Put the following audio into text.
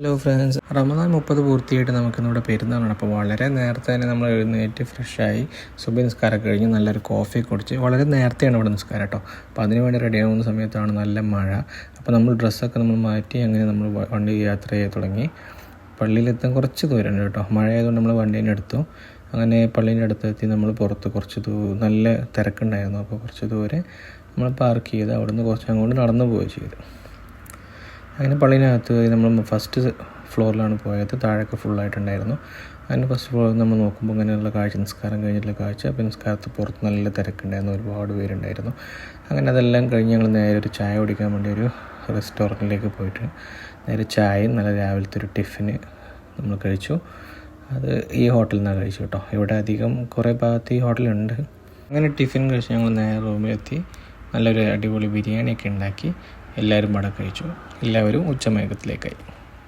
Hello friends, Ramadan 30 പൂർത്തിയായിട്ട് നമുക്കിന്നിവിടെ പെരുന്നാളാണ്. അപ്പോൾ വളരെ നേരത്തെ തന്നെ നമ്മൾ എഴുന്നേറ്റ് ഫ്രഷായി സുബഹി നിസ്കാരമൊക്കെ കഴിഞ്ഞ് നല്ലൊരു കോഫി കുടിച്ച് വളരെ നേരത്തെയാണ് ഇവിടെ നിസ്കാരം കേട്ടോ. അപ്പോൾ അതിന് വേണ്ടി റെഡി ആവുന്ന സമയത്താണ് നല്ല മഴ. അപ്പോൾ നമ്മൾ ഡ്രസ്സൊക്കെ മാറ്റി അങ്ങനെ നമ്മൾ വണ്ടി യാത്ര ചെയ്ത് തുടങ്ങി. പള്ളിയിലെത്താൻ കുറച്ച് ദൂരമുണ്ട് കേട്ടോ. മഴ ആയതുകൊണ്ട് നമ്മൾ വണ്ടീനെ എടുത്തു. അങ്ങനെ പള്ളീൻ്റെ അടുത്തെത്തി നമ്മൾ പുറത്ത് കുറച്ച് നല്ല തിരക്കുണ്ടായിരുന്നു. അപ്പോൾ കുറച്ച് ദൂരെ നമ്മൾ പാർക്ക് ചെയ്ത് അവിടുന്ന് കുറച്ച് അങ്ങോട്ട് നടന്നു പോവുകയും ചെയ്തു. അങ്ങനെ പള്ളീനകത്ത് നമ്മൾ ഫസ്റ്റ് ഫ്ലോറിലാണ് പോയത്. താഴേക്ക് ഫുള്ളായിട്ടുണ്ടായിരുന്നു. അതിന് ഫസ്റ്റ് ഫ്ലോറിൽ നമ്മൾ നോക്കുമ്പോൾ ഇങ്ങനെയുള്ള കാഴ്ച, നിസ്കാരം കഴിഞ്ഞിട്ടുള്ള കാഴ്ച. അപ്പോൾ നിസ്കാരത്ത് പുറത്ത് നല്ല തിരക്കുണ്ടായിരുന്നു, ഒരുപാട് പേരുണ്ടായിരുന്നു. അങ്ങനെ അതെല്ലാം കഴിഞ്ഞ് ഞങ്ങൾ നേരെ ഒരു ചായ കുടിക്കാൻ വേണ്ടി ഒരു റെസ്റ്റോറൻറ്റിലേക്ക് പോയിട്ട് നേരെ ചായയും നല്ല രാവിലത്തെ ഒരു ടിഫിന് നമ്മൾ കഴിച്ചു. അത് ഈ ഹോട്ടലിൽ നിന്നാണ് കഴിച്ചു കേട്ടോ. ഇവിടെ അധികം കുറേ ഭാഗത്ത് ഈ ഹോട്ടലുണ്ട്. അങ്ങനെ ടിഫിൻ കഴിച്ച് ഞങ്ങൾ നേരെ റൂമിലെത്തി നല്ലൊരു അടിപൊളി ബിരിയാണിയൊക്കെ ഉണ്ടാക്കി എല്ലാവരും അവിടെ കഴിച്ചു. എല്ലാവരും ഉച്ചമയക്കത്തിലേക്കായി.